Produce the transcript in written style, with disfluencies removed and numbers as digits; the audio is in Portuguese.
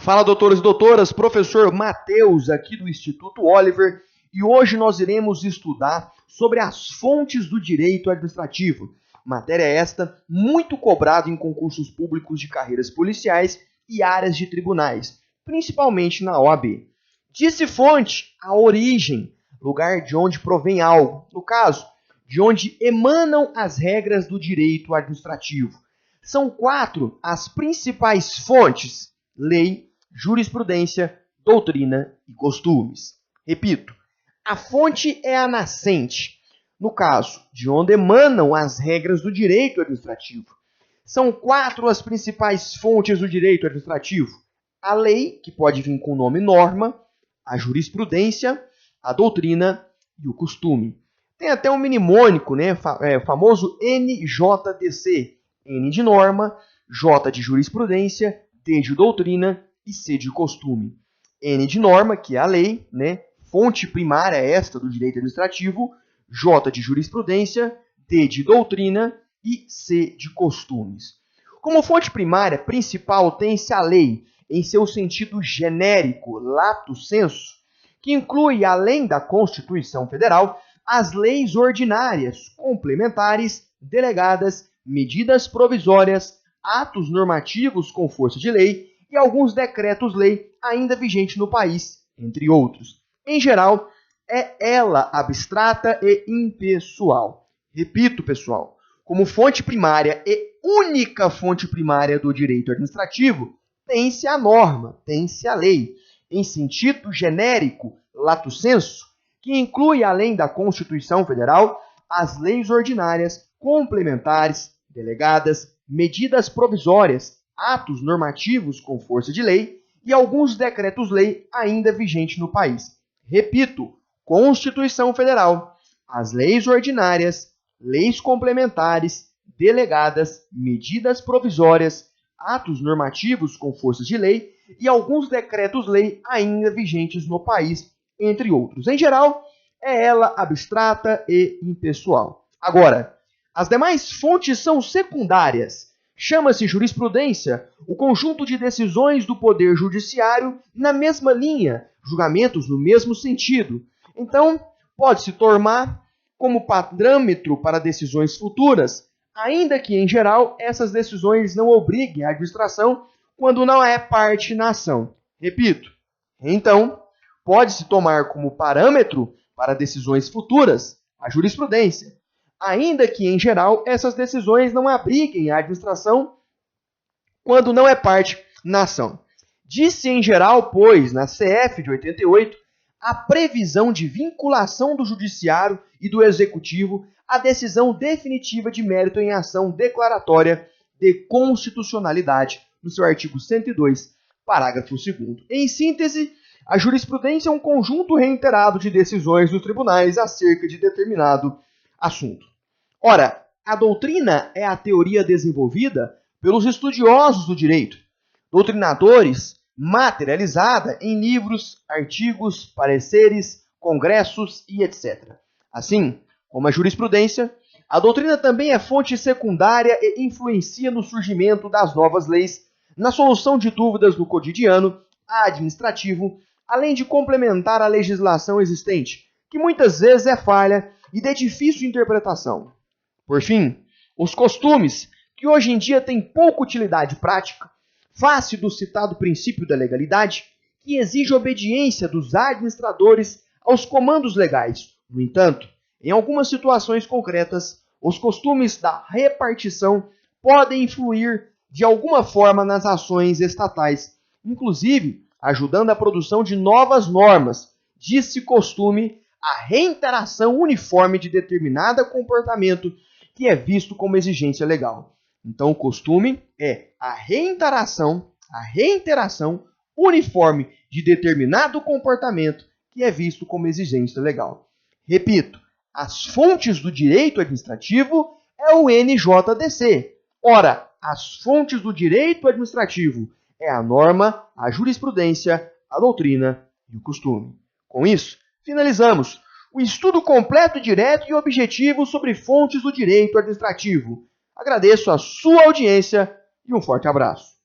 Fala, doutores e doutoras, professor Matheus aqui do Instituto Oliver, e hoje nós iremos estudar sobre as fontes do direito administrativo. Matéria esta muito cobrada em concursos públicos de carreiras policiais e áreas de tribunais, principalmente na OAB. Disse fonte, a origem, lugar de onde provém algo, no caso, de onde emanam as regras do direito administrativo. São 4 as principais fontes: lei, jurisprudência, doutrina e costumes. Repito, a fonte é a nascente, no caso, de onde emanam as regras do direito administrativo. São 4 as principais fontes do direito administrativo: a lei, que pode vir com o nome norma, a jurisprudência, a doutrina e o costume. Tem até um mnemônico, né? Famoso NJDC. N de norma, J de jurisprudência, D de doutrina e C de costume. N de norma, que é a lei, né? Fonte primária esta do direito administrativo, J de jurisprudência, D de doutrina e C de costumes. Como fonte primária principal tem-se a lei, em seu sentido genérico, lato sensu, que inclui, além da Constituição Federal, as leis ordinárias, complementares, delegadas, medidas provisórias, atos normativos com força de lei e alguns decretos-lei ainda vigentes no país, entre outros. Em geral, é ela abstrata e impessoal. Repito, pessoal, como fonte primária e única fonte primária do direito administrativo, tem-se a norma, tem-se a lei, em sentido genérico, lato sensu, que inclui, além da Constituição Federal, as leis ordinárias, complementares, delegadas, medidas provisórias, atos normativos com força de lei e alguns decretos-lei ainda vigentes no país. Repito, Constituição Federal, as leis ordinárias, leis complementares, delegadas, medidas provisórias, atos normativos com força de lei e alguns decretos-lei ainda vigentes no país, entre outros. Em geral, é ela abstrata e impessoal. Agora, as demais fontes são secundárias. Chama-se jurisprudência o conjunto de decisões do Poder Judiciário na mesma linha, julgamentos no mesmo sentido. Então, pode-se tomar como parâmetro para decisões futuras, ainda que, em geral, essas decisões não obriguem a administração quando não é parte na ação. Repito, então, pode-se tomar como parâmetro para decisões futuras a jurisprudência, ainda que, em geral, essas decisões não obriguem a administração quando não é parte na ação. Disse em geral, pois, na CF de 88, a previsão de vinculação do Judiciário e do Executivo à decisão definitiva de mérito em ação declaratória de constitucionalidade, no seu artigo 102, parágrafo 2º. Em síntese, a jurisprudência é um conjunto reiterado de decisões dos tribunais acerca de determinado assunto. Ora, a doutrina é a teoria desenvolvida pelos estudiosos do direito, doutrinadores, materializada em livros, artigos, pareceres, congressos e etc. Assim, como a jurisprudência, a doutrina também é fonte secundária e influencia no surgimento das novas leis, na solução de dúvidas no cotidiano administrativo, além de complementar a legislação existente, que muitas vezes é falha e de difícil interpretação. Por fim, os costumes, que hoje em dia têm pouca utilidade prática, face do citado princípio da legalidade, que exige obediência dos administradores aos comandos legais. No entanto, em algumas situações concretas, os costumes da repartição podem influir de alguma forma nas ações estatais, inclusive ajudando a produção de novas normas. Diz-se costume a reiteração uniforme de determinado comportamento que é visto como exigência legal. Então, o costume é a reiteração uniforme de determinado comportamento que é visto como exigência legal. Repito, as fontes do direito administrativo é o NJDC. Ora, as fontes do direito administrativo é a norma, a jurisprudência, a doutrina e o costume. Com isso, finalizamos o estudo completo, direto e objetivo sobre fontes do direito administrativo. Agradeço a sua audiência e um forte abraço.